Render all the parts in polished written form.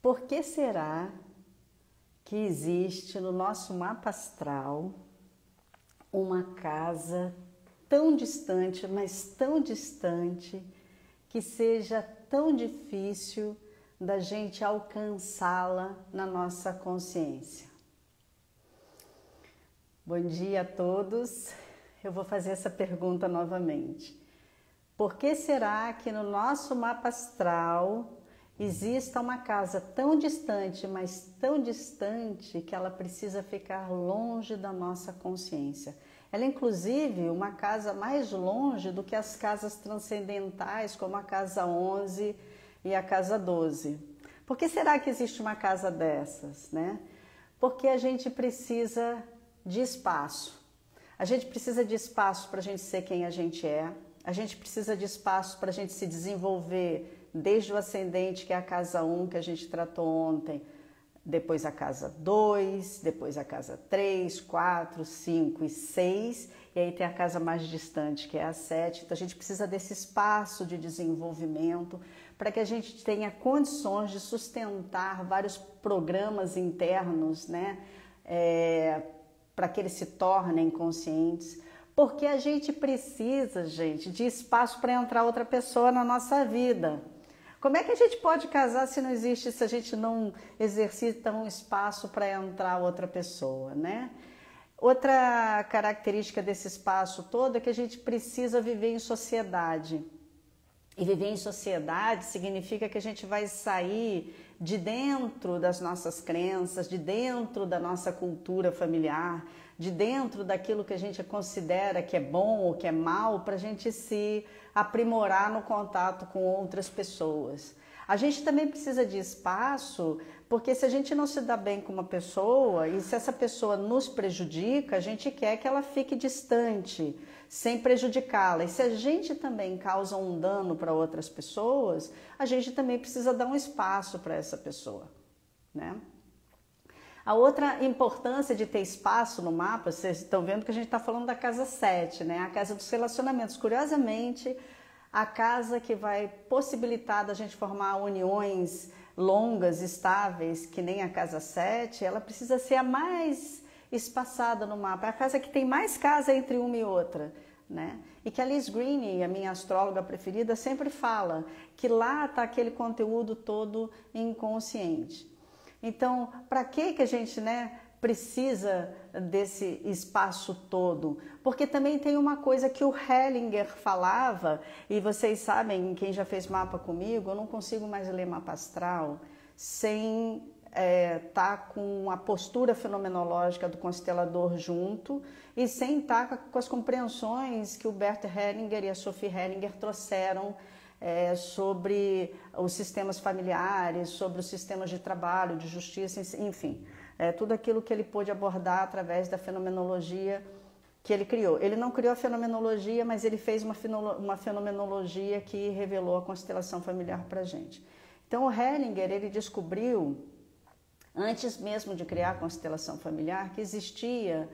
Por que será que existe no nosso mapa astral uma casa tão distante, mas tão distante, que seja tão difícil da gente alcançá-la na nossa consciência? Bom dia a todos. Eu vou fazer essa pergunta novamente. Por que será que no nosso mapa astral exista uma casa tão distante, mas tão distante, que ela precisa ficar longe da nossa consciência? Ela é, inclusive, uma casa mais longe do que as casas transcendentais, como a casa 11 e a casa 12. Por que será que existe uma casa dessas, né? Porque a gente precisa de espaço. A gente precisa de espaço para a gente ser quem a gente é. A gente precisa de espaço para a gente se desenvolver desde o ascendente, que é a casa 1, que a gente tratou ontem, depois a casa 2, depois a casa 3, 4, 5 e 6, e aí tem a casa mais distante, que é a 7. Então a gente precisa desse espaço de desenvolvimento para que a gente tenha condições de sustentar vários programas internos, né? Para que eles se tornem conscientes. Porque a gente precisa, gente, de espaço para entrar outra pessoa na nossa vida. Como é que a gente pode casar se não existe, se a gente não exercita um espaço para entrar outra pessoa, né? Outra característica desse espaço todo é que a gente precisa viver em sociedade. E viver em sociedade significa que a gente vai sair de dentro das nossas crenças, de dentro da nossa cultura familiar, de dentro daquilo que a gente considera que é bom ou que é mal, para a gente se aprimorar no contato com outras pessoas. A gente também precisa de espaço, porque se a gente não se dá bem com uma pessoa e se essa pessoa nos prejudica, a gente quer que ela fique distante, sem prejudicá-la. E se a gente também causa um dano para outras pessoas, a gente também precisa dar um espaço para essa pessoa, né? A outra importância de ter espaço no mapa, vocês estão vendo que a gente está falando da casa 7, né? A casa dos relacionamentos. Curiosamente, a casa que vai possibilitar da gente formar uniões longas, estáveis, que nem a casa 7, ela precisa ser a mais espaçada no mapa. É a casa que tem mais casa entre uma e outra, né? E que a Liz Greene, a minha astróloga preferida, sempre fala que lá está aquele conteúdo todo inconsciente. Então, para que a gente, né, precisa desse espaço todo? Porque também tem uma coisa que o Hellinger falava, e vocês sabem, quem já fez mapa comigo, eu não consigo mais ler mapa astral sem estar com a postura fenomenológica do constelador junto e sem estar com as compreensões que o Bert Hellinger e a Sophie Hellinger trouxeram sobre os sistemas familiares, sobre os sistemas de trabalho, de justiça, enfim, tudo aquilo que ele pôde abordar através da fenomenologia que ele criou. Ele não criou a fenomenologia, mas ele fez uma fenomenologia que revelou a constelação familiar para a gente. Então o Hellinger, ele descobriu, antes mesmo de criar a constelação familiar, que existia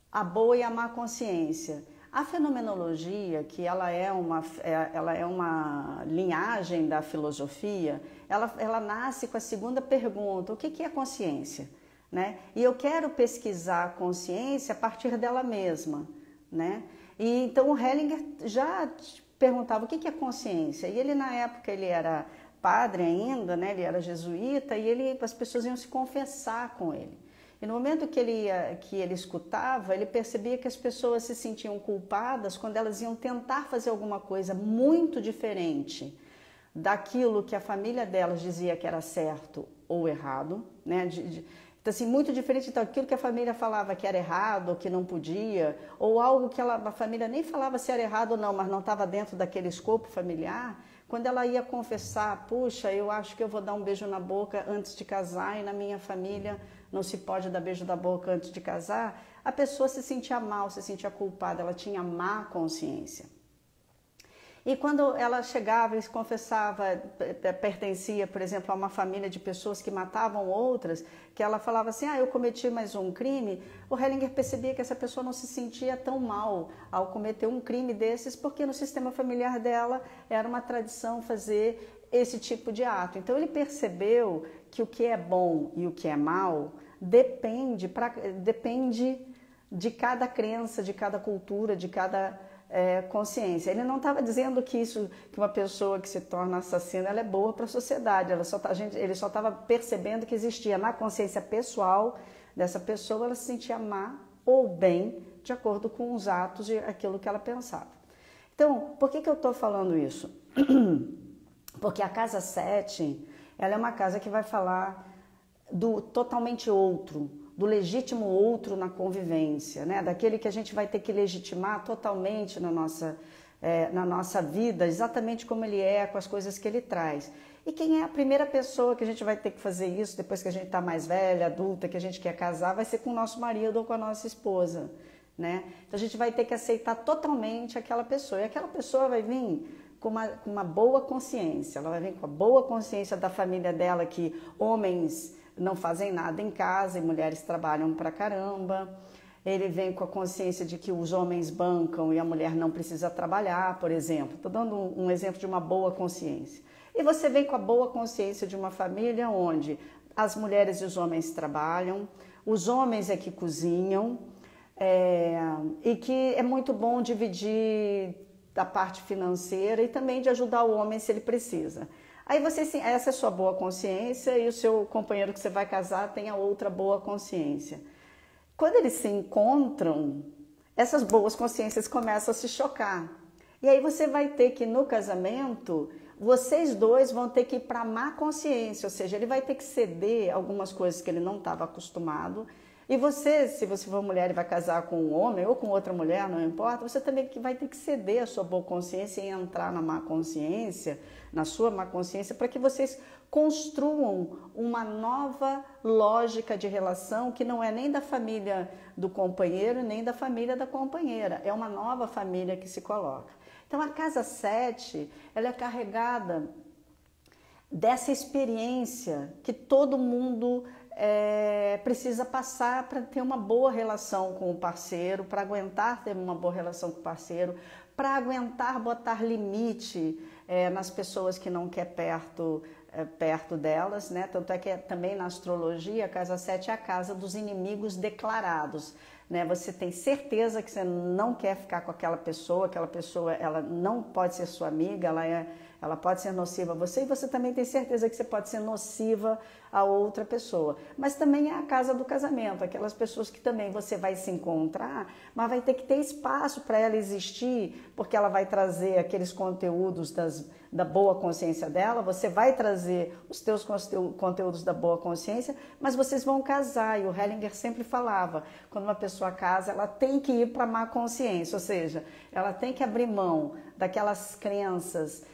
a boa e a má consciência. A fenomenologia, que ela é uma linhagem da filosofia, ela nasce com a segunda pergunta: o que é consciência? Né? E eu quero pesquisar a consciência a partir dela mesma, né? E então o Hellinger já perguntava o que é consciência. E ele, na época, ele era padre ainda, né? Ele era jesuíta, e as pessoas iam se confessar com ele. E no momento que ele escutava, ele percebia que as pessoas se sentiam culpadas quando elas iam tentar fazer alguma coisa muito diferente daquilo que a família delas dizia que era certo ou errado, né? Então, assim, muito diferente daquilo que a família falava que era errado, ou que não podia, ou algo que a família nem falava se era errado ou não, mas não estava dentro daquele escopo familiar. Quando ela ia confessar: puxa, eu acho que eu vou dar um beijo na boca antes de casar e na minha família não se pode dar beijo na boca antes de casar, a pessoa se sentia mal, se sentia culpada, ela tinha má consciência. E quando ela chegava e se confessava, pertencia, por exemplo, a uma família de pessoas que matavam outras, que ela falava assim: eu cometi mais um crime, o Hellinger percebia que essa pessoa não se sentia tão mal ao cometer um crime desses, porque no sistema familiar dela era uma tradição fazer esse tipo de ato. Então ele percebeu que o que é bom e o que é mal depende de cada crença, de cada cultura, de cada consciência. Ele não estava dizendo que uma pessoa que se torna assassina, ela é boa para a sociedade. Ele só estava percebendo que existia na consciência pessoal dessa pessoa, ela se sentia má ou bem, de acordo com os atos e aquilo que ela pensava. Então, por que eu estou falando isso? Porque a casa 7, ela é uma casa que vai falar do totalmente outro, do legítimo outro na convivência, né? Daquele que a gente vai ter que legitimar totalmente na nossa vida, exatamente como ele é, com as coisas que ele traz. E quem é a primeira pessoa que a gente vai ter que fazer isso depois que a gente está mais velha, adulta, que a gente quer casar, vai ser com o nosso marido ou com a nossa esposa, né? Então a gente vai ter que aceitar totalmente aquela pessoa. E aquela pessoa vai vir com uma boa consciência, ela vai vir com a boa consciência da família dela, que homens não fazem nada em casa e mulheres trabalham pra caramba. Ele vem com a consciência de que os homens bancam e a mulher não precisa trabalhar, por exemplo. Estou dando um exemplo de uma boa consciência. E você vem com a boa consciência de uma família onde as mulheres e os homens trabalham, os homens é que cozinham, e que é muito bom dividir da parte financeira e também de ajudar o homem se ele precisa. Aí essa é a sua boa consciência e o seu companheiro que você vai casar tem a outra boa consciência. Quando eles se encontram, essas boas consciências começam a se chocar. E aí você vai ter que, no casamento, vocês dois vão ter que ir para a má consciência, ou seja, ele vai ter que ceder algumas coisas que ele não estava acostumado. E você, se você for mulher e vai casar com um homem ou com outra mulher, não importa, você também vai ter que ceder a sua boa consciência e entrar na má consciência, na sua má consciência, para que vocês construam uma nova lógica de relação que não é nem da família do companheiro, nem da família da companheira. É uma nova família que se coloca. Então, a casa 7, ela é carregada dessa experiência que todo mundo precisa passar para ter uma boa relação com o parceiro, para aguentar ter uma boa relação com o parceiro, para aguentar botar limite nas pessoas que não quer perto delas, né? Tanto é que também na astrologia a casa 7 é a casa dos inimigos declarados, né? Você tem certeza que você não quer ficar com aquela pessoa ela não pode ser sua amiga, ela pode ser nociva a você, e você também tem certeza que você pode ser nociva a outra pessoa. Mas também é a casa do casamento, aquelas pessoas que também você vai se encontrar, mas vai ter que ter espaço para ela existir, porque ela vai trazer aqueles conteúdos da boa consciência dela, você vai trazer os teus conteúdos da boa consciência, mas vocês vão casar. E o Hellinger sempre falava, quando uma pessoa casa, ela tem que ir para a má consciência, ou seja, ela tem que abrir mão daquelas crenças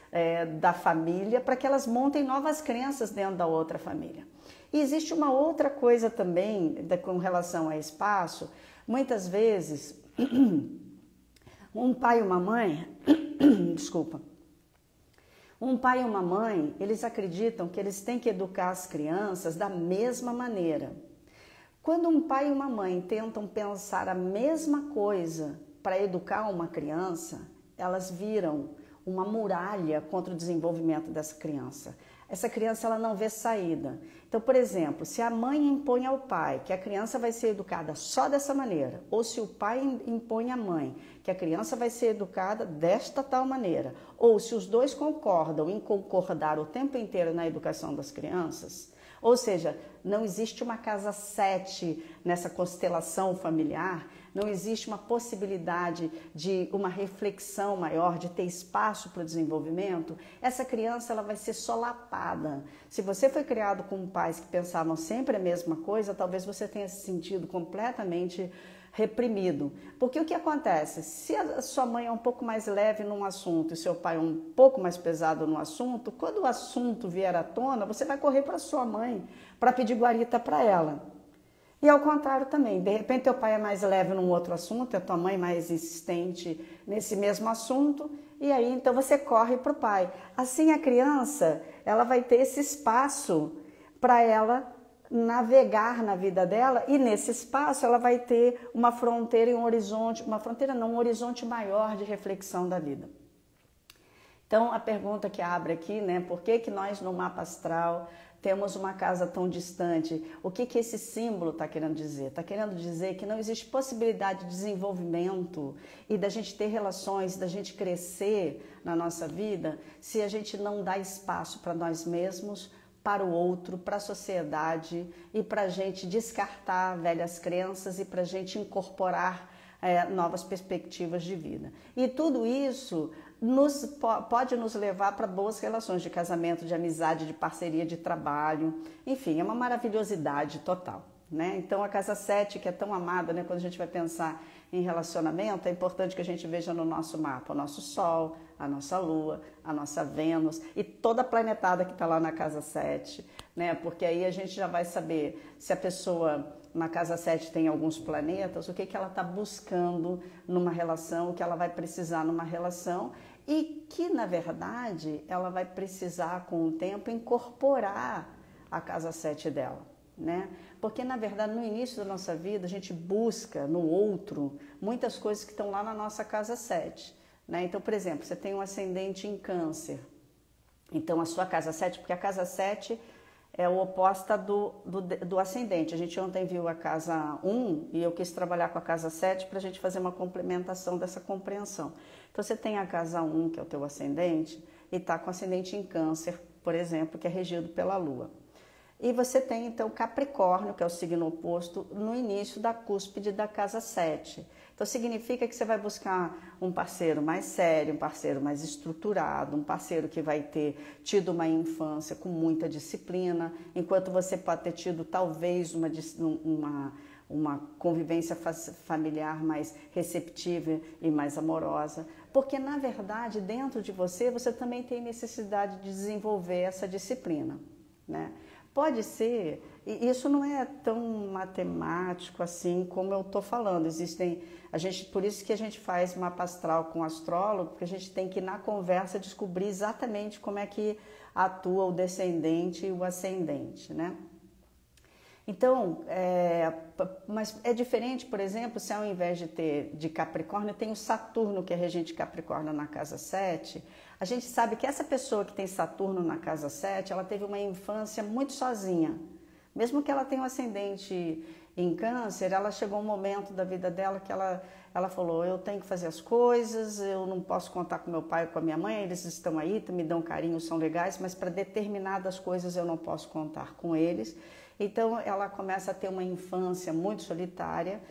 da família para que elas montem novas crenças dentro da outra família. E existe uma outra coisa também com relação a espaço. Muitas vezes, um pai e uma mãe, desculpa, um pai e uma mãe, eles acreditam que eles têm que educar as crianças da mesma maneira. Quando um pai e uma mãe tentam pensar a mesma coisa para educar uma criança, elas viram uma muralha contra o desenvolvimento dessa criança. Essa criança ela não vê saída. Então, por exemplo, se a mãe impõe ao pai que a criança vai ser educada só dessa maneira, ou se o pai impõe à mãe que a criança vai ser educada desta tal maneira, ou se os dois concordam em concordar o tempo inteiro na educação das crianças, ou seja, não existe uma casa 7 nessa constelação familiar, não existe uma possibilidade de uma reflexão maior, de ter espaço para o desenvolvimento, essa criança ela vai ser solapada. Se você foi criado com pais que pensavam sempre a mesma coisa, talvez você tenha se sentido completamente reprimido. Porque o que acontece? Se a sua mãe é um pouco mais leve num assunto e seu pai é um pouco mais pesado no assunto, quando o assunto vier à tona, você vai correr para sua mãe para pedir guarita para ela. E ao contrário também, de repente teu pai é mais leve num outro assunto, a tua mãe mais insistente nesse mesmo assunto, e aí então você corre para o pai. Assim a criança, ela vai ter esse espaço para ela navegar na vida dela, e nesse espaço ela vai ter uma fronteira e um horizonte, uma fronteira não, um horizonte maior de reflexão da vida. Então, a pergunta que abre aqui, né? Por que que nós no mapa astral temos uma casa tão distante? O que que esse símbolo está querendo dizer? Está querendo dizer que não existe possibilidade de desenvolvimento e da gente ter relações, da gente crescer na nossa vida, se a gente não dá espaço para nós mesmos, para o outro, para a sociedade e para a gente descartar velhas crenças e para a gente incorporar novas perspectivas de vida. E tudo isso pode nos levar para boas relações de casamento, de amizade, de parceria, de trabalho, enfim, é uma maravilhosidade total, né? Então a casa 7, que é tão amada, né? Quando a gente vai pensar em relacionamento, é importante que a gente veja no nosso mapa o nosso Sol, a nossa Lua, a nossa Vênus e toda a planetada que está lá na casa 7, né? Porque aí a gente já vai saber se a pessoa na casa 7 tem alguns planetas, o que que ela está buscando numa relação, o que ela vai precisar numa relação e que, na verdade, ela vai precisar, com o tempo, incorporar a casa 7 dela, né? Porque, na verdade, no início da nossa vida, a gente busca no outro muitas coisas que estão lá na nossa casa 7, né? Então, por exemplo, você tem um ascendente em Câncer, então a sua casa 7, porque a casa 7 é o oposta do ascendente. A gente ontem viu a casa 1 e eu quis trabalhar com a casa 7 para a gente fazer uma complementação dessa compreensão. Então você tem a casa 1, que é o teu ascendente, e está com ascendente em Câncer, por exemplo, que é regido pela Lua. E você tem então Capricórnio, que é o signo oposto, no início da cúspide da casa 7. Então significa que você vai buscar um parceiro mais sério, um parceiro mais estruturado, um parceiro que vai ter tido uma infância com muita disciplina, enquanto você pode ter tido talvez uma convivência familiar mais receptiva e mais amorosa. Porque, na verdade, dentro de você, você também tem necessidade de desenvolver essa disciplina, né? Pode ser, e isso não é tão matemático assim como eu estou falando, por isso que a gente faz mapa astral com astrólogo, porque a gente tem que, na conversa, descobrir exatamente como é que atua o descendente e o ascendente, né? Então, mas é diferente, por exemplo, se ao invés de ter de Capricórnio, tem o Saturno, que é regente de Capricórnio na casa 7, a gente sabe que essa pessoa que tem Saturno na casa 7, ela teve uma infância muito sozinha. Mesmo que ela tenha um ascendente em Câncer, ela chegou um momento da vida dela que ela falou, eu tenho que fazer as coisas, eu não posso contar com meu pai ou com a minha mãe, eles estão aí, me dão carinho, são legais, mas para determinadas coisas eu não posso contar com eles. Então ela começa a ter uma infância muito solitária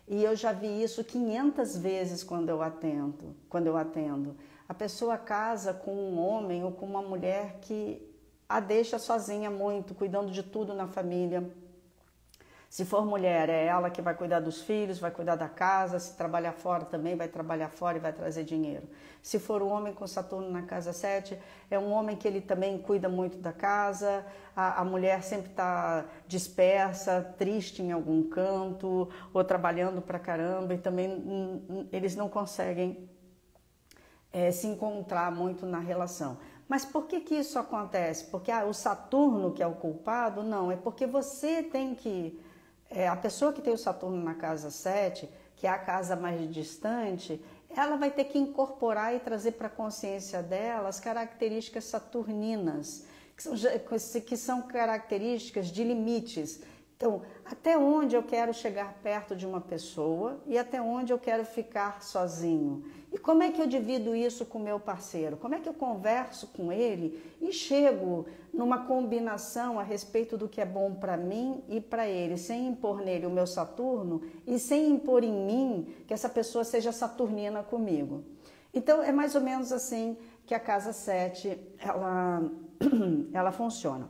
e eu já vi isso 500 vezes quando eu atendo. A pessoa casa com um homem ou com uma mulher que a deixa sozinha muito, cuidando de tudo na família. Se for mulher, é ela que vai cuidar dos filhos, vai cuidar da casa, se trabalhar fora também vai trabalhar fora e vai trazer dinheiro. Se for o homem com Saturno na casa 7, é um homem que ele também cuida muito da casa, a mulher sempre está dispersa, triste em algum canto, ou trabalhando pra caramba, e também eles não conseguem se encontrar muito na relação. Mas por que que isso acontece? Porque o Saturno que é o culpado? Não, é porque você tem que... a pessoa que tem o Saturno na casa 7, que é a casa mais distante, ela vai ter que incorporar e trazer para a consciência dela as características saturninas, que são características de limites. Então, até onde eu quero chegar perto de uma pessoa e até onde eu quero ficar sozinho. E como é que eu divido isso com o meu parceiro? Como é que eu converso com ele e chego numa combinação a respeito do que é bom para mim e para ele, sem impor nele o meu Saturno e sem impor em mim que essa pessoa seja saturnina comigo. Então, é mais ou menos assim que a casa 7, ela funciona.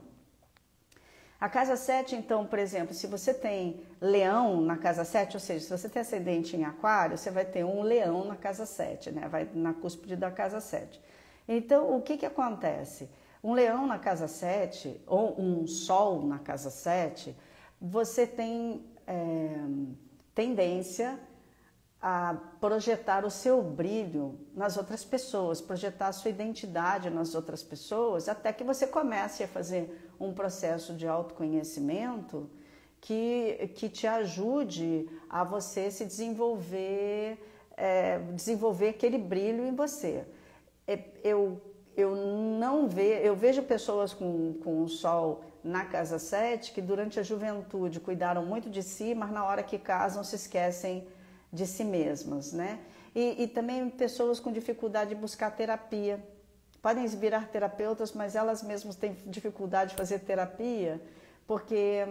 A casa 7, então, por exemplo, se você tem leão na casa 7, ou seja, se você tem ascendente em aquário, você vai ter um leão na casa 7, né? Vai na cúspide da casa 7. Então, o que que acontece? Um leão na casa 7, ou um sol na casa 7, você tem tendência a projetar o seu brilho nas outras pessoas, projetar a sua identidade nas outras pessoas, até que você comece a fazer um processo de autoconhecimento que te ajude a você se desenvolver, desenvolver aquele brilho em você. eu vejo pessoas com o Sol na casa 7 que durante a juventude cuidaram muito de si, mas na hora que casam se esquecem de si mesmas, né? E também pessoas com dificuldade de buscar terapia. Podem virar terapeutas, mas elas mesmas têm dificuldade de fazer terapia porque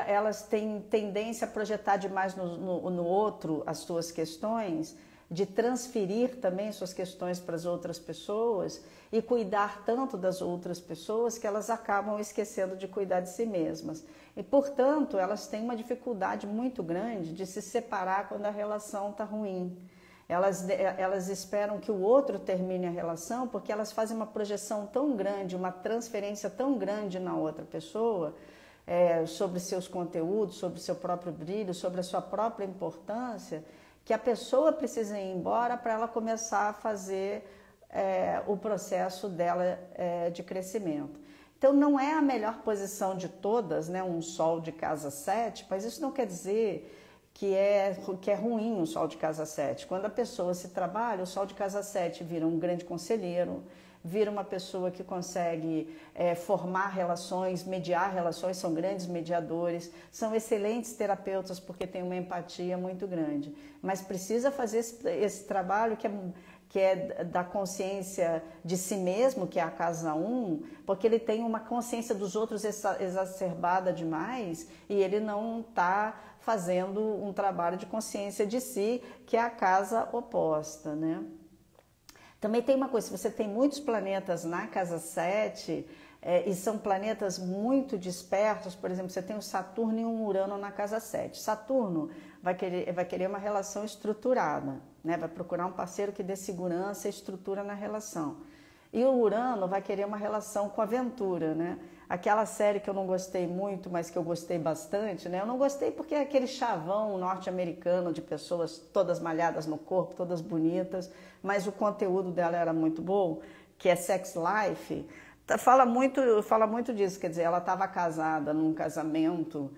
elas têm tendência a projetar demais no outro as suas questões, de transferir também suas questões para as outras pessoas e cuidar tanto das outras pessoas que elas acabam esquecendo de cuidar de si mesmas. E, portanto, elas têm uma dificuldade muito grande de se separar quando a relação está ruim. Elas esperam que o outro termine a relação porque elas fazem uma projeção tão grande, uma transferência tão grande na outra pessoa, sobre seus conteúdos, sobre seu próprio brilho, sobre a sua própria importância, que a pessoa precisa ir embora para ela começar a fazer o processo dela de crescimento. Então não é a melhor posição de todas, né, um Sol de casa 7, mas isso não quer dizer que é ruim o Sol de casa 7. Quando a pessoa se trabalha, o Sol de casa 7 vira um grande conselheiro, vira uma pessoa que consegue formar relações, mediar relações, são grandes mediadores, são excelentes terapeutas porque tem uma empatia muito grande. Mas precisa fazer esse trabalho que é da consciência de si mesmo, que é a casa 1, porque ele tem uma consciência dos outros exacerbada demais e ele não está fazendo um trabalho de consciência de si, que é a casa oposta, né? Também tem uma coisa, se você tem muitos planetas na casa 7, e são planetas muito dispersos, por exemplo, você tem um Saturno e um Urano na casa 7. Saturno vai querer uma relação estruturada, né? Vai procurar um parceiro que dê segurança e estrutura na relação. E o Urano vai querer uma relação com aventura, né? Aquela série que eu não gostei muito, mas que eu gostei bastante, né? Eu não gostei porque é aquele chavão norte-americano de pessoas todas malhadas no corpo, todas bonitas, mas o conteúdo dela era muito bom, que é Sex Life. Fala muito disso, quer dizer, ela estava casada num casamento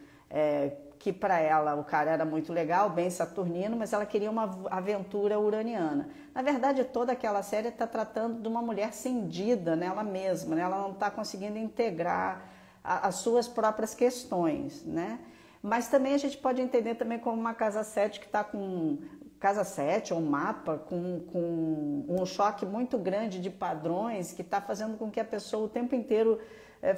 que para ela o cara era muito legal, bem saturnino, mas ela queria uma aventura uraniana. Na verdade, toda aquela série está tratando de uma mulher cindida nela mesma, né? Ela não está conseguindo integrar as suas próprias questões, né? Mas também a gente pode entender também como uma casa 7 que está com... Casa 7 ou um mapa com um choque muito grande de padrões que está fazendo com que a pessoa o tempo inteiro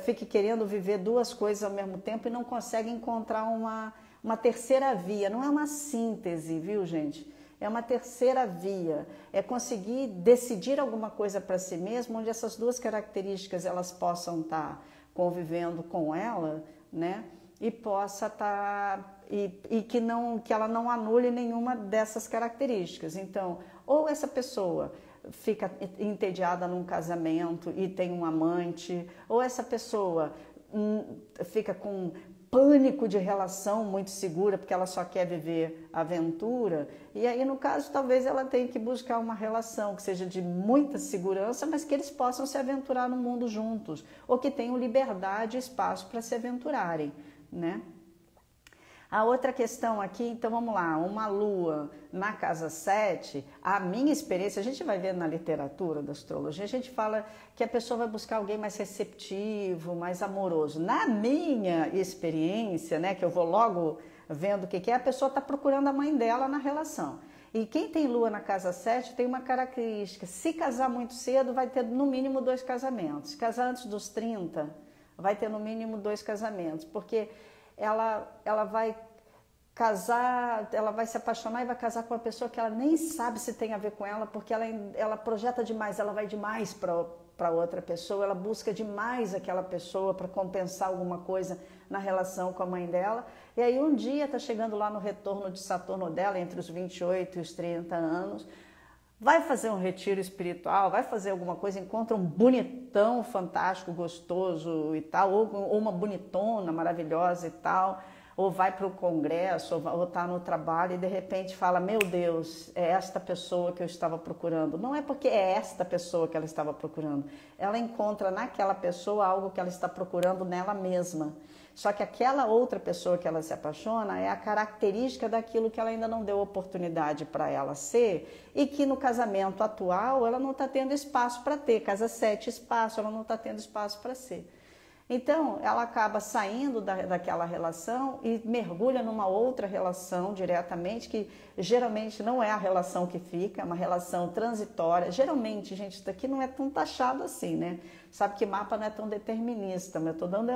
fique querendo viver duas coisas ao mesmo tempo e não consegue encontrar uma terceira via. Não é uma síntese, viu, gente? É uma terceira via. É conseguir decidir alguma coisa para si mesmo, onde essas duas características elas possam estar convivendo com ela, né? E possa estar... E que ela não anule nenhuma dessas características. Então, ou essa pessoa fica entediada num casamento e tem um amante, ou essa pessoa fica com pânico de relação muito segura porque ela só quer viver aventura, e aí no caso talvez ela tenha que buscar uma relação que seja de muita segurança, mas que eles possam se aventurar no mundo juntos, ou que tenham liberdade e espaço para se aventurarem, né? A outra questão aqui, então vamos lá, uma lua na casa 7, a minha experiência, a gente vai ver na literatura da astrologia, a gente fala que a pessoa vai buscar alguém mais receptivo, mais amoroso. Na minha experiência, né, que eu vou logo vendo o que é, a pessoa está procurando a mãe dela na relação. E quem tem lua na casa 7 tem uma característica, se casar muito cedo vai ter no mínimo 2 casamentos, se casar antes dos 30 vai ter no mínimo 2 casamentos, porque ela vai casar, ela vai se apaixonar e vai casar com uma pessoa que ela nem sabe se tem a ver com ela, porque ela projeta demais, ela vai demais para outra pessoa, ela busca demais aquela pessoa para compensar alguma coisa na relação com a mãe dela. E aí um dia está chegando lá no retorno de Saturno dela, entre os 28 e os 30 anos, vai fazer um retiro espiritual, vai fazer alguma coisa, encontra um bonitão fantástico, gostoso e tal, ou uma bonitona maravilhosa e tal, ou vai para o congresso, ou está no trabalho e de repente fala, meu Deus, é esta pessoa que eu estava procurando. Não é porque é esta pessoa que ela estava procurando. Ela encontra naquela pessoa algo que ela está procurando nela mesma. Só que aquela outra pessoa que ela se apaixona é a característica daquilo que ela ainda não deu oportunidade para ela ser e que no casamento atual ela não está tendo espaço para ter. Casa 7, espaço, ela não está tendo espaço para ser. Então, ela acaba saindo daquela relação e mergulha numa outra relação diretamente, que geralmente não é a relação que fica, é uma relação transitória. Geralmente, gente, isso daqui não é tão taxado assim, né? Sabe que mapa não é tão determinista, mas eu estou dando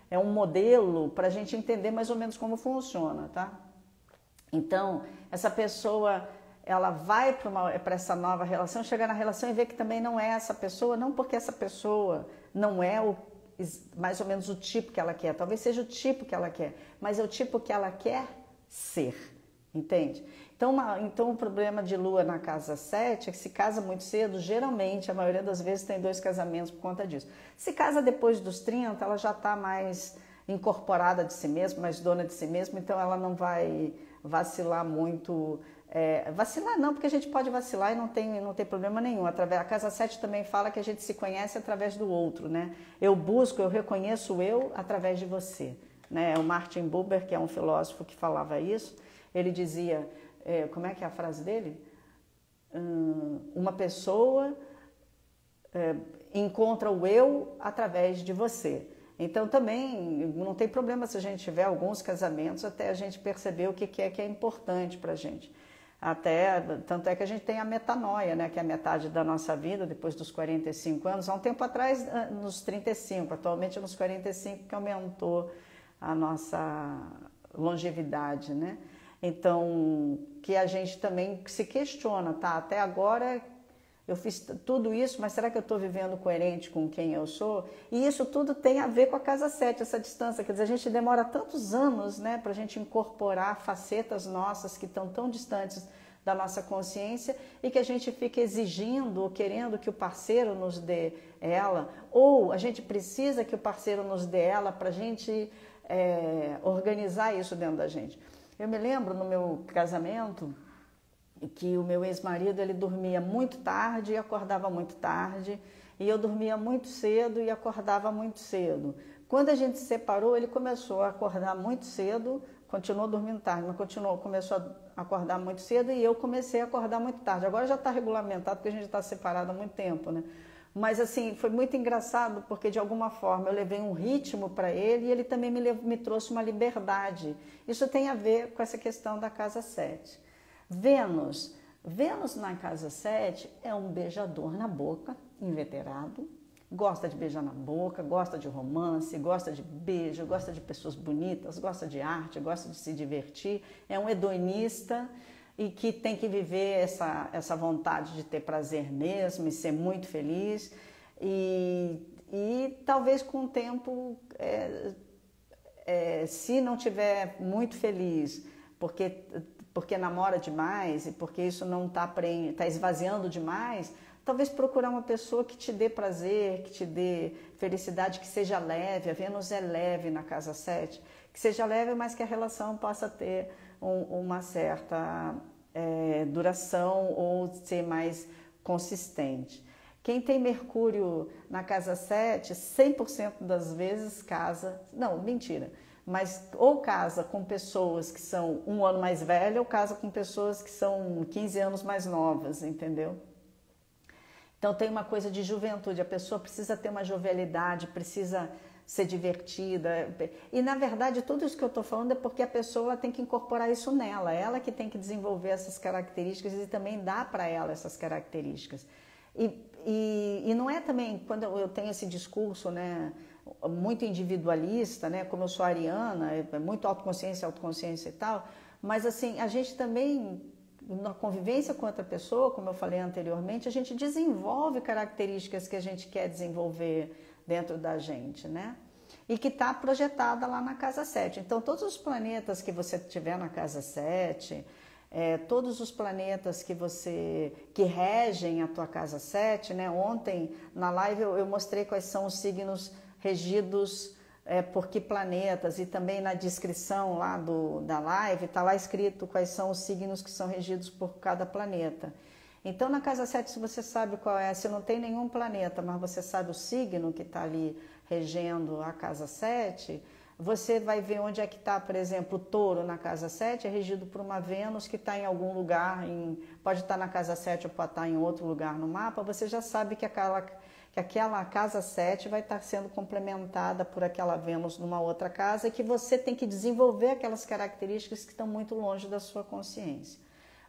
é um modelo para a gente entender mais ou menos como funciona, tá? Então, essa pessoa, ela vai para essa nova relação, chega na relação e vê que também não é essa pessoa, não porque essa pessoa não é mais ou menos o tipo que ela quer, talvez seja o tipo que ela quer, mas é o tipo que ela quer ser, entende? Então o problema de Lua na casa 7 é que se casa muito cedo, geralmente, a maioria das vezes tem 2 casamentos por conta disso. Se casa depois dos 30, ela já está mais incorporada de si mesma, mais dona de si mesma, então ela não vai vacilar muito. Vacilar não, porque a gente pode vacilar e não tem problema nenhum. A casa 7 também fala que a gente se conhece através do outro, né? Eu reconheço eu através de você, né? O Martin Buber, que é um filósofo que falava isso, ele dizia, como é que é a frase dele? Uma pessoa encontra o eu através de você. Então também não tem problema se a gente tiver alguns casamentos até a gente perceber o que é importante para a gente. Tanto é que a gente tem a metanoia, né, que é a metade da nossa vida, depois dos 45 anos. Há um tempo atrás, nos 35, atualmente nos 45, que aumentou a nossa longevidade, né? Então, que a gente também se questiona, tá? Até agora eu fiz tudo isso, mas será que eu estou vivendo coerente com quem eu sou? E isso tudo tem a ver com a casa 7, essa distância. Quer dizer, a gente demora tantos anos, né, para a gente incorporar facetas nossas que estão tão distantes da nossa consciência e que a gente fica exigindo ou querendo que o parceiro nos dê ela, ou a gente precisa que o parceiro nos dê ela para a gente organizar isso dentro da gente. Eu me lembro no meu casamento que o meu ex-marido, ele dormia muito tarde e acordava muito tarde, e eu dormia muito cedo e acordava muito cedo. Quando a gente se separou, ele começou a acordar muito cedo, continuou dormindo tarde, mas começou a acordar muito cedo e eu comecei a acordar muito tarde. Agora já está regulamentado, porque a gente está separado há muito tempo, né? Mas assim, foi muito engraçado, porque de alguma forma eu levei um ritmo para ele e ele também me trouxe uma liberdade. Isso tem a ver com essa questão da casa 7. Vênus na casa 7 é um beijador na boca, inveterado, gosta de beijar na boca, gosta de romance, gosta de beijo, gosta de pessoas bonitas, gosta de arte, gosta de se divertir, é um hedonista e que tem que viver essa vontade de ter prazer mesmo e ser muito feliz e talvez com o tempo, se não tiver muito feliz, porque namora demais e porque isso não tá esvaziando demais, talvez procurar uma pessoa que te dê prazer, que te dê felicidade, que seja leve. A Vênus é leve na casa 7, que seja leve, mas que a relação possa ter uma certa duração ou ser mais consistente. Quem tem Mercúrio na casa 7, 100% das vezes casa... Não, mentira. Mas ou casa com pessoas que são um ano mais velhas ou casa com pessoas que são 15 anos mais novas, entendeu? Então tem uma coisa de juventude, a pessoa precisa ter uma jovialidade, precisa ser divertida. E na verdade tudo isso que eu estou falando é porque a pessoa tem que incorporar isso nela, ela que tem que desenvolver essas características e também dar para ela essas características. E não é também, quando eu tenho esse discurso, né, muito individualista, né, como eu sou ariana, é muito autoconsciência e tal, mas assim, a gente também, na convivência com outra pessoa, como eu falei anteriormente, a gente desenvolve características que a gente quer desenvolver dentro da gente, né? E que está projetada lá na casa 7. Então, todos os planetas que você tiver na casa 7... todos os planetas que regem a tua casa 7, né? Ontem na live eu mostrei quais são os signos regidos por que planetas, e também na descrição lá da live está lá escrito quais são os signos que são regidos por cada planeta. Então na casa 7, se você sabe qual é, se não tem nenhum planeta, mas você sabe o signo que está ali regendo a casa 7, você vai ver onde é que está, por exemplo, o touro na casa 7 é regido por uma Vênus que está em algum lugar, pode estar na casa 7 ou pode estar em outro lugar no mapa, você já sabe que aquela casa 7 vai estar sendo complementada por aquela Vênus numa outra casa, e que você tem que desenvolver aquelas características que estão muito longe da sua consciência.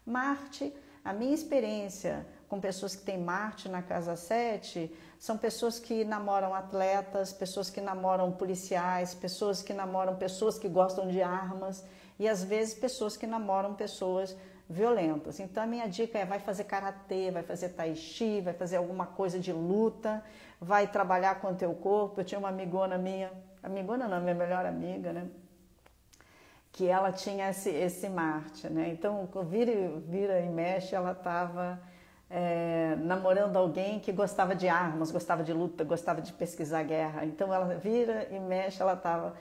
Marte, a minha experiência com pessoas que têm Marte na casa 7 são pessoas que namoram atletas, pessoas que namoram policiais, pessoas que namoram pessoas que gostam de armas, e às vezes pessoas que namoram pessoas violentas. Então a minha dica é: vai fazer karatê, vai fazer tai chi, vai fazer alguma coisa de luta, vai trabalhar com o teu corpo. Eu tinha uma amigona minha melhor amiga, né? Que ela tinha esse Marte, né? Então, vira e mexe, ela estava namorando alguém que gostava de armas, gostava de luta, gostava de pesquisar guerra. Então, ela vira e mexe, ela estava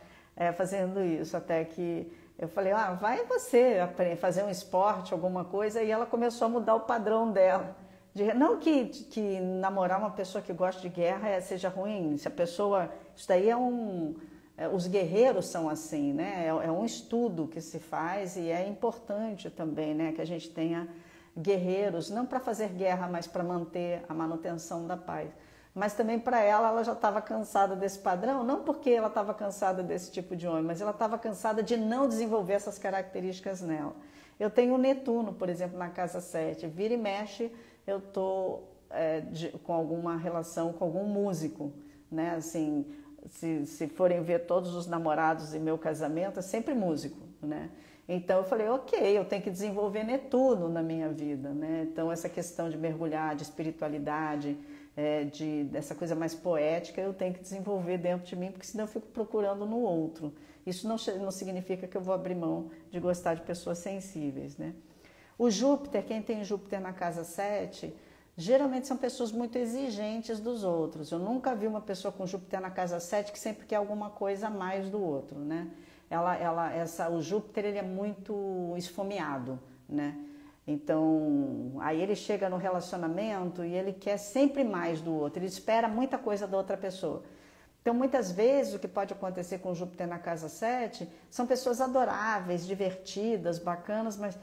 fazendo isso, até que eu falei: vai você fazer um esporte, alguma coisa, e ela começou a mudar o padrão dela. Não que namorar uma pessoa que gosta de guerra seja ruim, se a pessoa... Isso daí os guerreiros são assim, né? É um estudo que se faz, e é importante também, né, que a gente tenha guerreiros, não para fazer guerra, mas para manter a manutenção da paz. Mas também para ela já estava cansada desse padrão, não porque ela estava cansada desse tipo de homem, mas ela estava cansada de não desenvolver essas características nela. Eu tenho o Netuno, por exemplo, na casa 7, vira e mexe, eu estou com alguma relação com algum músico, né? Assim, se forem ver todos os namorados em meu casamento, é sempre músico, né? Então eu falei: ok, eu tenho que desenvolver Netuno na minha vida, né? Então essa questão de mergulhar, de espiritualidade, dessa coisa mais poética, eu tenho que desenvolver dentro de mim, porque senão eu fico procurando no outro. Isso não significa que eu vou abrir mão de gostar de pessoas sensíveis, né? O Júpiter, quem tem Júpiter na casa 7, geralmente são pessoas muito exigentes dos outros. Eu nunca vi uma pessoa com Júpiter na casa 7 que sempre quer alguma coisa a mais do outro, né? O Júpiter, ele é muito esfomeado, né? Então, aí ele chega no relacionamento e ele quer sempre mais do outro, ele espera muita coisa da outra pessoa. Então, muitas vezes, o que pode acontecer com Júpiter na casa 7 são pessoas adoráveis, divertidas, bacanas, mas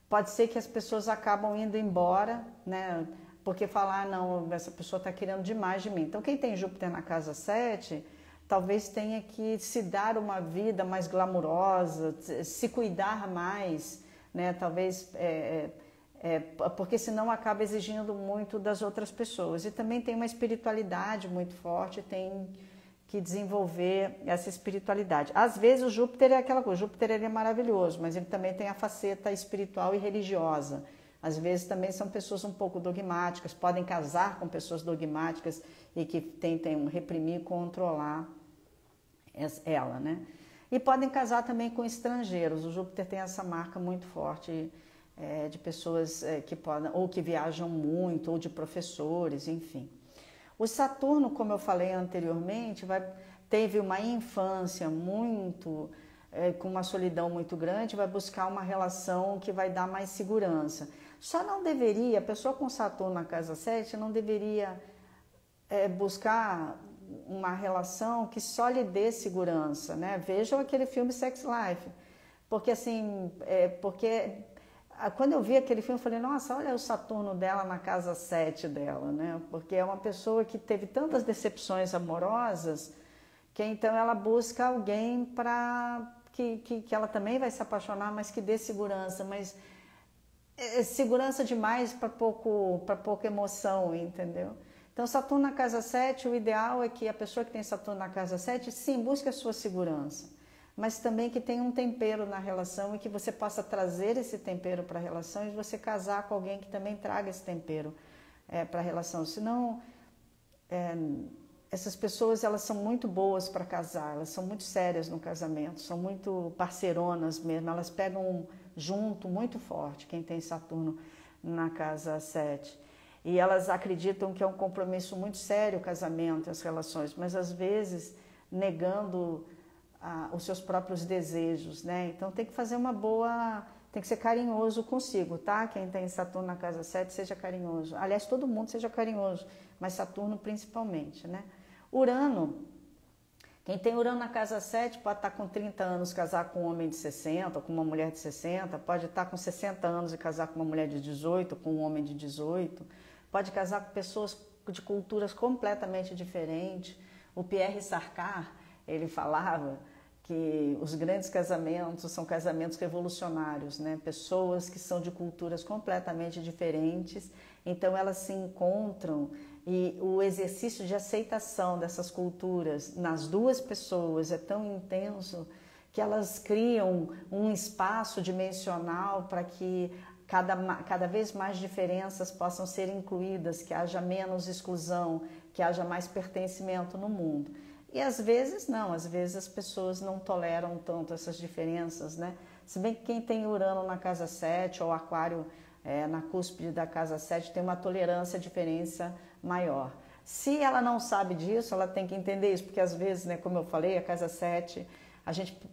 pode ser que as pessoas acabam indo embora, né? Porque falar: não, essa pessoa está querendo demais de mim. Então, quem tem Júpiter na casa 7, talvez tenha que se dar uma vida mais glamurosa, se cuidar mais, né? Talvez, porque senão acaba exigindo muito das outras pessoas. E também tem uma espiritualidade muito forte, tem que desenvolver essa espiritualidade. Às vezes o Júpiter é aquela coisa, o Júpiter, ele é maravilhoso, mas ele também tem a faceta espiritual e religiosa. Às vezes também são pessoas um pouco dogmáticas, podem casar com pessoas dogmáticas e que tentem reprimir e controlar ela, né? E podem casar também com estrangeiros. O Júpiter tem essa marca muito forte de pessoas que podem, ou que viajam muito, ou de professores, enfim. O Saturno, como eu falei anteriormente, teve uma infância muito, com uma solidão muito grande, vai buscar uma relação que vai dar mais segurança. Só não deveria, a pessoa com Saturno na casa 7 não deveria buscar uma relação que só lhe dê segurança, né? Vejam aquele filme Sex Life, porque assim, quando eu vi aquele filme, eu falei: nossa, olha o Saturno dela na casa 7 dela, né? Porque é uma pessoa que teve tantas decepções amorosas, que então ela busca alguém que ela também vai se apaixonar, mas que dê segurança, mas segurança demais para pouca emoção, entendeu? Então, Saturno na casa 7, o ideal é que a pessoa que tem Saturno na casa 7, sim, busque a sua segurança, mas também que tenha um tempero na relação e que você possa trazer esse tempero para a relação e você casar com alguém que também traga esse tempero para a relação. Senão, essas pessoas, elas são muito boas para casar, elas são muito sérias no casamento, são muito parceironas mesmo, elas pegam junto muito forte, quem tem Saturno na casa 7. E elas acreditam que é um compromisso muito sério o casamento, as relações, mas às vezes negando os seus próprios desejos, né? Então tem que fazer tem que ser carinhoso consigo, tá? Quem tem Saturno na casa 7, seja carinhoso. Aliás, todo mundo seja carinhoso, mas Saturno principalmente, né? Urano, quem tem Urano na casa 7 pode estar com 30 anos e casar com um homem de 60, com uma mulher de 60, pode estar com 60 anos e casar com uma mulher de 18, com um homem de 18, pode casar com pessoas de culturas completamente diferentes. O Pierre Sarkar, ele falava que os grandes casamentos são casamentos revolucionários, né? Pessoas que são de culturas completamente diferentes, então elas se encontram e o exercício de aceitação dessas culturas nas duas pessoas é tão intenso que elas criam um espaço dimensional para que cada vez mais diferenças possam ser incluídas, que haja menos exclusão, que haja mais pertencimento no mundo. E às vezes não, às vezes as pessoas não toleram tanto essas diferenças, né? Se bem que quem tem Urano na casa 7 ou Aquário na cúspide da casa 7 tem uma tolerância à diferença maior. Se ela não sabe disso, ela tem que entender isso, porque às vezes, né, como eu falei, a casa 7,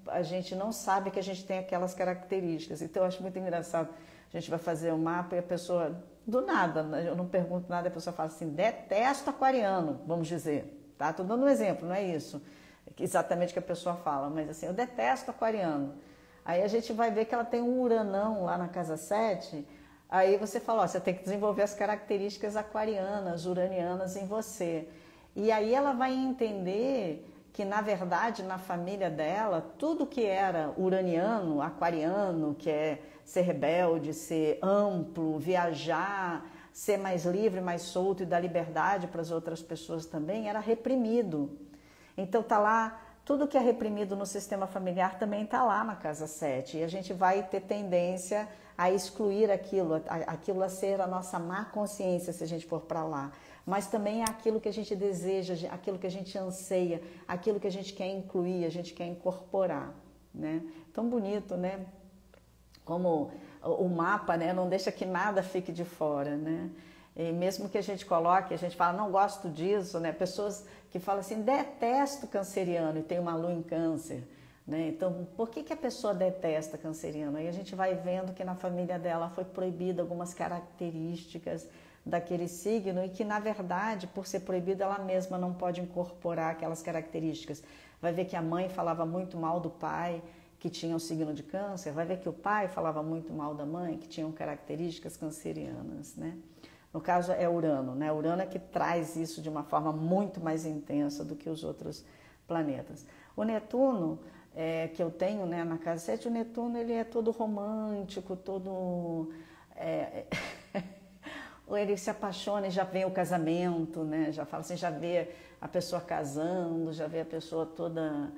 a gente não sabe que a gente tem aquelas características. Então eu acho muito engraçado. A gente vai fazer um mapa e a pessoa, do nada, eu não pergunto nada, a pessoa fala assim, detesto aquariano, vamos dizer. Tá? Estou dando um exemplo, não é isso exatamente o que a pessoa fala, mas assim, eu detesto aquariano. Aí a gente vai ver que ela tem um uranão lá na casa 7, aí você fala, ó, você tem que desenvolver as características aquarianas, uranianas em você. E aí ela vai entender que, na verdade, na família dela, tudo que era uraniano, aquariano, que é ser rebelde, ser amplo, viajar, ser mais livre, mais solto e dar liberdade para as outras pessoas também, era reprimido. Então tá lá, tudo que é reprimido no sistema familiar também está lá na casa 7. E a gente vai ter tendência a excluir aquilo a ser a nossa má consciência se a gente for para lá. Mas também é aquilo que a gente deseja, aquilo que a gente anseia, aquilo que a gente quer incluir, a gente quer incorporar, né? Tão bonito, né? Como o mapa, né, não deixa que nada fique de fora, né? E mesmo que a gente coloque, a gente fala, não gosto disso, né? Pessoas que falam assim, detesto canceriano e tem uma lua em câncer, né? Então, por que a pessoa detesta canceriano? Aí a gente vai vendo que na família dela foi proibida algumas características daquele signo e que, na verdade, por ser proibida, ela mesma não pode incorporar aquelas características. Vai ver que a mãe falava muito mal do pai, que tinha o signo de câncer, vai ver que o pai falava muito mal da mãe, que tinham características cancerianas, né? No caso é Urano, né? Urano é que traz isso de uma forma muito mais intensa do que os outros planetas. O Netuno, que eu tenho, né, na casa 7, o Netuno ele é todo romântico, todo... ele se apaixona e já vê o casamento, né? Já fala assim, já vê a pessoa casando, já vê a pessoa toda...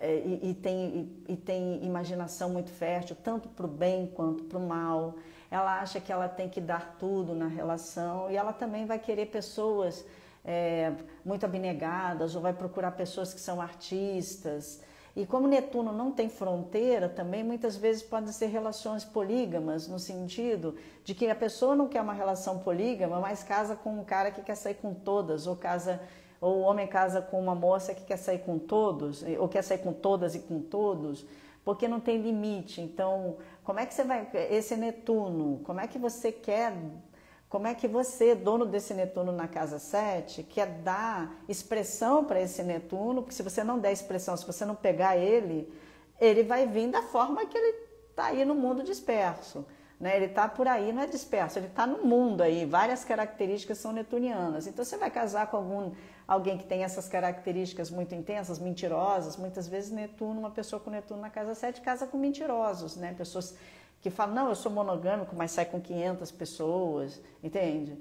E tem imaginação muito fértil, tanto para o bem quanto para o mal. Ela acha que ela tem que dar tudo na relação e ela também vai querer pessoas muito abnegadas ou vai procurar pessoas que são artistas. E como Netuno não tem fronteira, também muitas vezes podem ser relações polígamas, no sentido de que a pessoa não quer uma relação polígama, mas casa com um cara que quer sair com todas, ou o homem casa com uma moça que quer sair com todos, ou quer sair com todas e com todos, porque não tem limite. Então, como é que você vai... Esse Netuno, como é que você, dono desse Netuno na casa 7, quer dar expressão para esse Netuno? Porque se você não der expressão, se você não pegar ele vai vir da forma que ele está aí no mundo disperso. Né? Ele está por aí, não é disperso, ele está no mundo aí, várias características são netunianas. Então você vai casar com alguém que tem essas características muito intensas, mentirosas. Muitas vezes uma pessoa com Netuno na casa 7 casa com mentirosos, né? Pessoas que falam, não, eu sou monogâmico, mas sai com 500 pessoas, entende?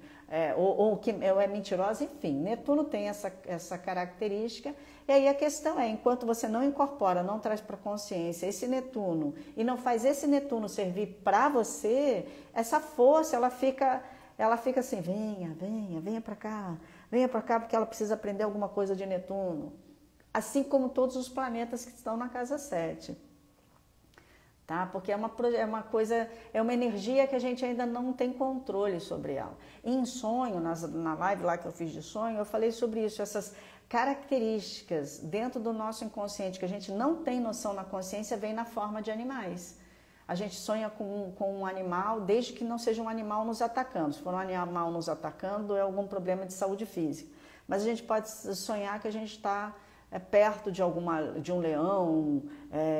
Ou que é mentirosa, enfim. Netuno tem essa característica. E aí a questão é, enquanto você não incorpora, não traz para a consciência esse Netuno e não faz esse Netuno servir para você, essa força, ela fica assim, venha para cá, porque ela precisa aprender alguma coisa de Netuno. Assim como todos os planetas que estão na casa 7. Tá? Porque é uma energia que a gente ainda não tem controle sobre ela. Em sonho, na live lá que eu fiz de sonho, eu falei sobre isso, essas características dentro do nosso inconsciente que a gente não tem noção na consciência vem na forma de animais. A gente sonha com um animal desde que não seja um animal nos atacando. Se for um animal nos atacando, é algum problema de saúde física. Mas a gente pode sonhar que a gente está perto de um leão,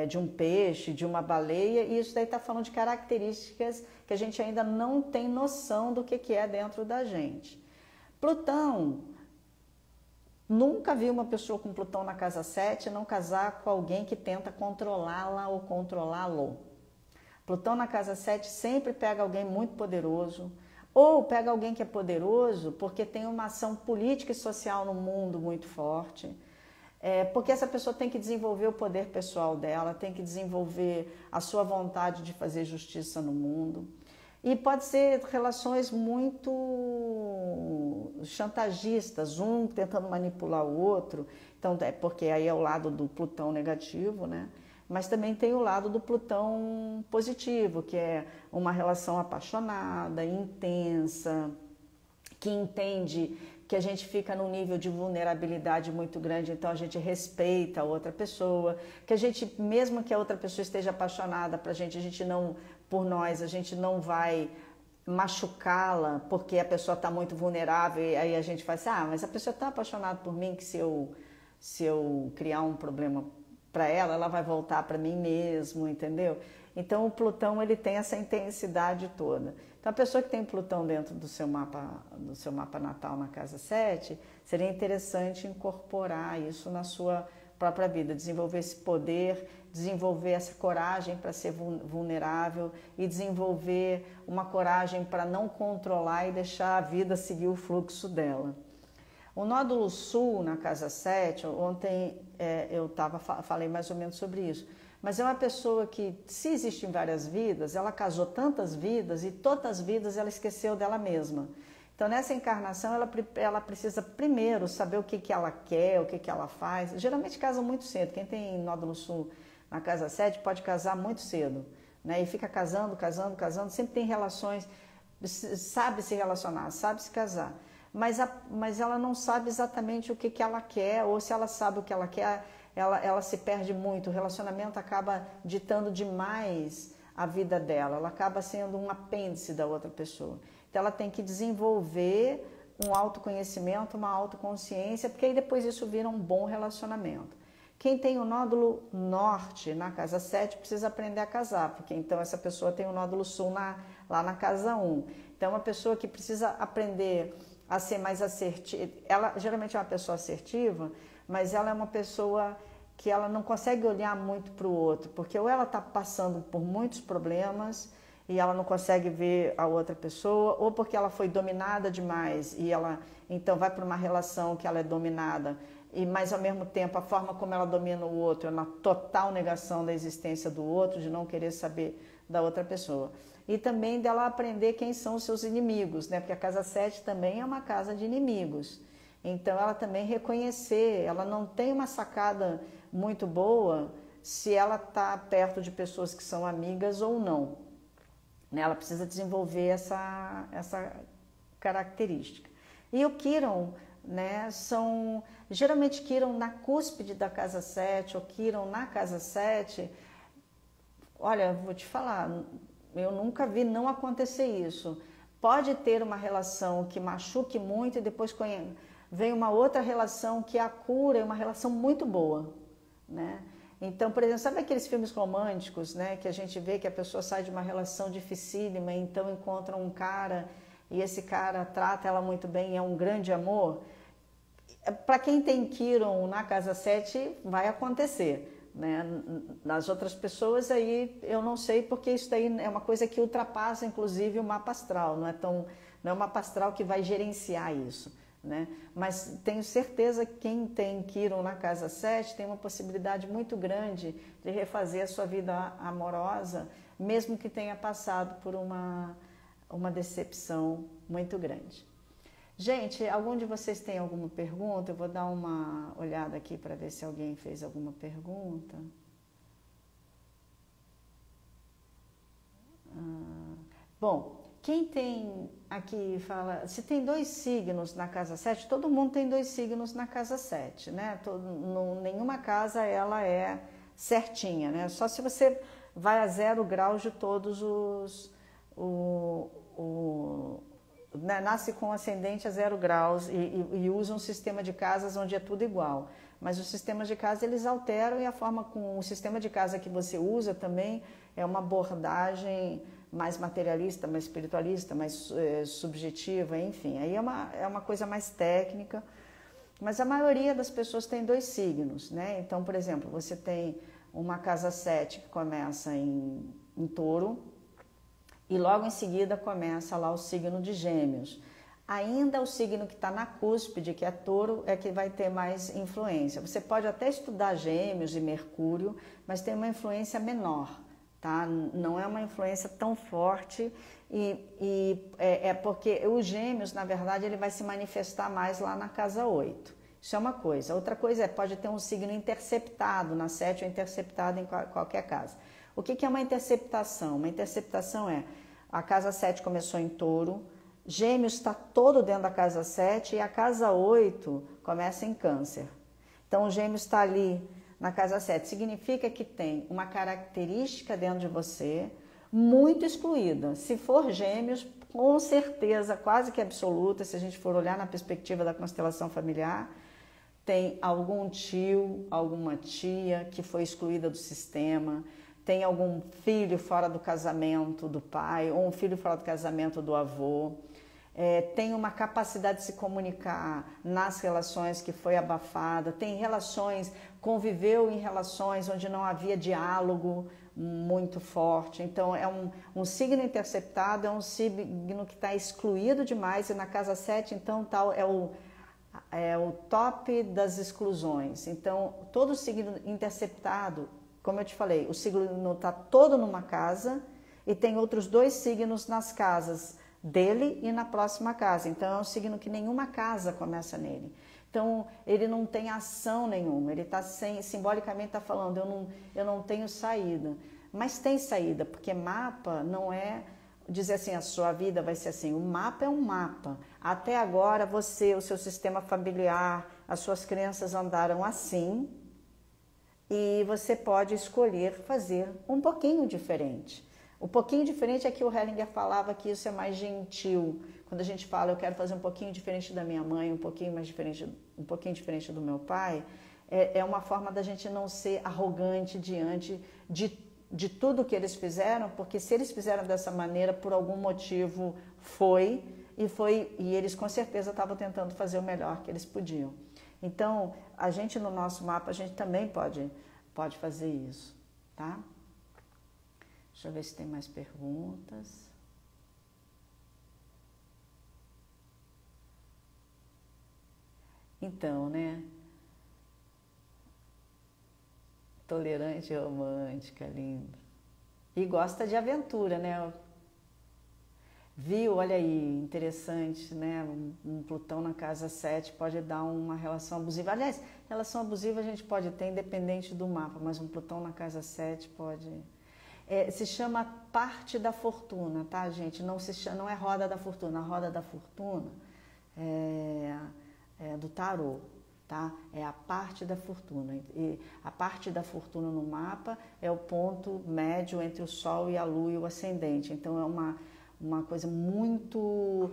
de um peixe, de uma baleia, e isso daí está falando de características que a gente ainda não tem noção do que é dentro da gente. Plutão, nunca vi uma pessoa com Plutão na casa 7 não casar com alguém que tenta controlá-la ou controlá-lo. Plutão na casa 7 sempre pega alguém muito poderoso, ou pega alguém que é poderoso porque tem uma ação política e social no mundo muito forte, porque essa pessoa tem que desenvolver o poder pessoal dela, tem que desenvolver a sua vontade de fazer justiça no mundo. E pode ser relações muito chantagistas, um tentando manipular o outro, então, porque aí é o lado do Plutão negativo, né? Mas também tem o lado do Plutão positivo, que é uma relação apaixonada, intensa, que entende que a gente fica num nível de vulnerabilidade muito grande, então a gente respeita a outra pessoa, que a gente, mesmo que a outra pessoa esteja apaixonada a gente não, por nós, a gente não vai machucá-la porque a pessoa está muito vulnerável e aí a gente faz assim, mas a pessoa está apaixonada por mim que se eu criar um problema para ela, ela vai voltar para mim mesmo, entendeu? Então o Plutão ele tem essa intensidade toda. Então a pessoa que tem Plutão dentro do seu mapa natal na casa 7, seria interessante incorporar isso na sua própria vida, desenvolver esse poder, desenvolver essa coragem para ser vulnerável e desenvolver uma coragem para não controlar e deixar a vida seguir o fluxo dela. O nódulo sul na casa 7, ontem falei mais ou menos sobre isso, mas é uma pessoa que, se existem várias vidas, ela casou tantas vidas e todas as vidas ela esqueceu dela mesma. Então, nessa encarnação, ela precisa primeiro saber o que ela quer, o que ela faz. Geralmente casa muito cedo. Quem tem nódulo sul na casa 7 pode casar muito cedo, né? E fica casando, sempre tem relações, sabe se relacionar, sabe se casar. Mas ela não sabe exatamente o que ela quer, ou se ela sabe o que ela quer, ela se perde muito. O relacionamento acaba ditando demais a vida dela, ela acaba sendo um apêndice da outra pessoa. Então ela tem que desenvolver um autoconhecimento, uma autoconsciência, porque aí depois isso vira um bom relacionamento. Quem tem o nódulo norte na casa 7 precisa aprender a casar, porque então essa pessoa tem o nódulo sul lá na casa 1. Então é uma pessoa que precisa aprender a ser mais assertiva. Ela geralmente é uma pessoa assertiva, mas ela é uma pessoa que ela não consegue olhar muito para o outro, porque ou ela está passando por muitos problemas e ela não consegue ver a outra pessoa, ou porque ela foi dominada demais e ela então vai para uma relação que ela é dominada, mas ao mesmo tempo a forma como ela domina o outro é uma total negação da existência do outro, de não querer saber da outra pessoa. E também dela aprender quem são os seus inimigos, né? Porque a casa 7 também é uma casa de inimigos. Então ela também reconhecer, ela não tem uma sacada muito boa se ela está perto de pessoas que são amigas ou não. Né? Ela precisa desenvolver essa característica. E o Quiron, né, geralmente Quiron na cúspide da casa 7 ou Quiron na casa 7, olha, vou te falar, eu nunca vi não acontecer isso. Pode ter uma relação que machuque muito e depois vem uma outra relação que a cura é uma relação muito boa, né? Então, por exemplo, sabe aqueles filmes românticos, né, que a gente vê que a pessoa sai de uma relação dificílima e então encontra um cara e esse cara trata ela muito bem, é um grande amor? Para quem tem Quiron na casa 7, vai acontecer. Né? Nas outras pessoas aí eu não sei, porque isso daí é uma coisa que ultrapassa inclusive o mapa astral, não é o mapa astral que vai gerenciar isso, né? Mas tenho certeza que quem tem Quiron na casa 7 tem uma possibilidade muito grande de refazer a sua vida amorosa, mesmo que tenha passado por uma decepção muito grande. Gente, algum de vocês tem alguma pergunta? Eu vou dar uma olhada aqui para ver se alguém fez alguma pergunta. Bom, quem tem aqui, fala, se tem 2 signos na casa 7, todo mundo tem 2 signos na casa 7, né? Nenhuma casa ela é certinha, né? Só se você vai a 0 graus de todos né? Nasce com ascendente a 0 graus e usa um sistema de casas onde é tudo igual. Mas os sistemas de casa eles alteram e a forma com o sistema de casa que você usa também é uma abordagem mais materialista, mais espiritualista, mais subjetiva, enfim. Aí é uma coisa mais técnica, mas a maioria das pessoas tem 2 signos, né? Então, por exemplo, você tem uma casa 7 que começa em touro e logo em seguida começa lá o signo de Gêmeos. Ainda o signo que está na cúspide, que é touro, é que vai ter mais influência. Você pode até estudar Gêmeos e Mercúrio, mas tem uma influência menor. Tá? Não é uma influência tão forte é porque os Gêmeos, na verdade, ele vai se manifestar mais lá na casa 8. Isso é uma coisa. Outra coisa pode ter um signo interceptado na 7 ou interceptado em qualquer casa. O que é uma interceptação? Uma interceptação é a casa 7 começou em touro, Gêmeos está todo dentro da casa 7 e a casa 8 começa em Câncer. Então, o Gêmeos está ali na casa 7, significa que tem uma característica dentro de você muito excluída. Se for Gêmeos, com certeza, quase que absoluta, se a gente for olhar na perspectiva da constelação familiar, tem algum tio, alguma tia que foi excluída do sistema, tem algum filho fora do casamento do pai, ou um filho fora do casamento do avô, tem uma capacidade de se comunicar nas relações que foi abafada, tem relações, conviveu em relações onde não havia diálogo muito forte. Então, é um signo interceptado, é um signo que está excluído demais, e na casa 7, então, tal, é o top das exclusões. Então, todo signo interceptado, como eu te falei, o signo está todo numa casa e tem outros 2 signos nas casas dele e na próxima casa. Então, é um signo que nenhuma casa começa nele. Então, ele não tem ação nenhuma, ele está simbolicamente está falando, eu não tenho saída. Mas tem saída, porque mapa não é dizer assim, a sua vida vai ser assim. O mapa é um mapa. Até agora, você, o seu sistema familiar, as suas crenças andaram assim, e você pode escolher fazer um pouquinho diferente. Um pouquinho diferente é que o Hellinger falava que isso é mais gentil. Quando a gente fala, eu quero fazer um pouquinho diferente da minha mãe, um pouquinho diferente do meu pai, é uma forma da gente não ser arrogante diante de tudo que eles fizeram, porque se eles fizeram dessa maneira, por algum motivo e eles com certeza estavam tentando fazer o melhor que eles podiam. Então, a gente no nosso mapa, a gente também pode fazer isso, tá? Deixa eu ver se tem mais perguntas. Então, né? Tolerante e romântica, lindo. E gosta de aventura, né? Viu? Olha aí, interessante, né? Um Plutão na casa 7 pode dar uma relação abusiva. Aliás, relação abusiva a gente pode ter independente do mapa, mas um Plutão na casa 7 pode... se chama parte da fortuna, tá, gente? Não é roda da fortuna. A roda da fortuna é do tarô, tá? É a parte da fortuna. E a parte da fortuna no mapa é o ponto médio entre o Sol e a Lua e o ascendente. Então, é uma coisa muito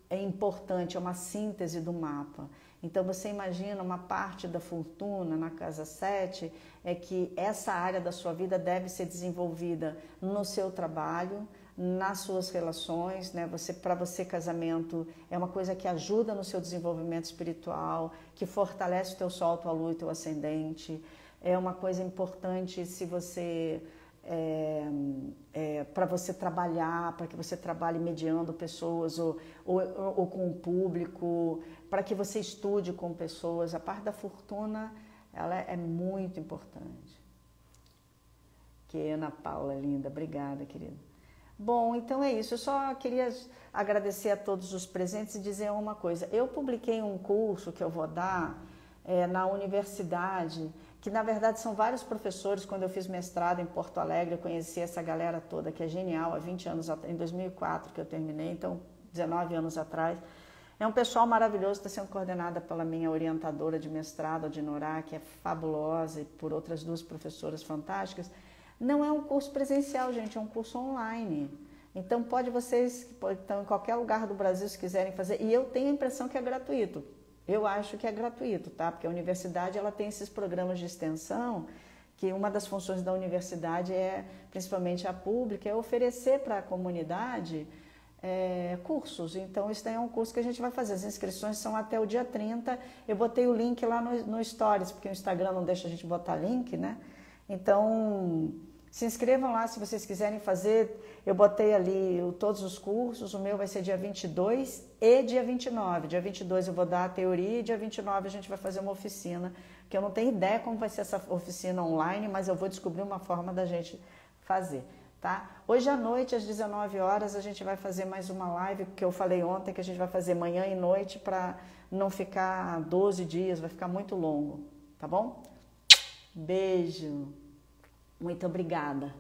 importante, é uma síntese do mapa. Então, você imagina uma parte da fortuna na casa 7, é que essa área da sua vida deve ser desenvolvida no seu trabalho, nas suas relações, né? Para você, casamento é uma coisa que ajuda no seu desenvolvimento espiritual, que fortalece o teu sol, tua lua e teu ascendente. É uma coisa importante se você... para você trabalhar, para que você trabalhe mediando pessoas ou com o público, para que você estude com pessoas. A parte da fortuna, ela é muito importante. Que Ana Paula, linda. Obrigada, querida. Bom, então é isso. Eu só queria agradecer a todos os presentes e dizer uma coisa. Eu publiquei um curso que eu vou dar na universidade, que na verdade são vários professores. Quando eu fiz mestrado em Porto Alegre, eu conheci essa galera toda, que é genial, há 20 anos atrás, em 2004 que eu terminei, então 19 anos atrás. É um pessoal maravilhoso, está sendo coordenada pela minha orientadora de mestrado, a Dinurá, que é fabulosa, e por outras duas professoras fantásticas. Não é um curso presencial, gente, é um curso online. Então, vocês estão em qualquer lugar do Brasil, se quiserem fazer, e eu tenho a impressão que é gratuito. Eu acho que é gratuito, tá? Porque a universidade ela tem esses programas de extensão, que uma das funções da universidade é, principalmente a pública, é oferecer para a comunidade cursos. Então, isso daí é um curso que a gente vai fazer. As inscrições são até o dia 30. Eu botei o link lá no Stories, porque o Instagram não deixa a gente botar link, né? Então, se inscrevam lá se vocês quiserem fazer. Eu botei ali todos os cursos. O meu vai ser dia 22 e dia 29. Dia 22 eu vou dar a teoria e dia 29 a gente vai fazer uma oficina, que eu não tenho ideia como vai ser essa oficina online, mas eu vou descobrir uma forma da gente fazer. Tá? Hoje à noite, às 19 horas, a gente vai fazer mais uma live, que eu falei ontem que a gente vai fazer manhã e noite para não ficar 12 dias, vai ficar muito longo, tá bom? Beijo, muito obrigada.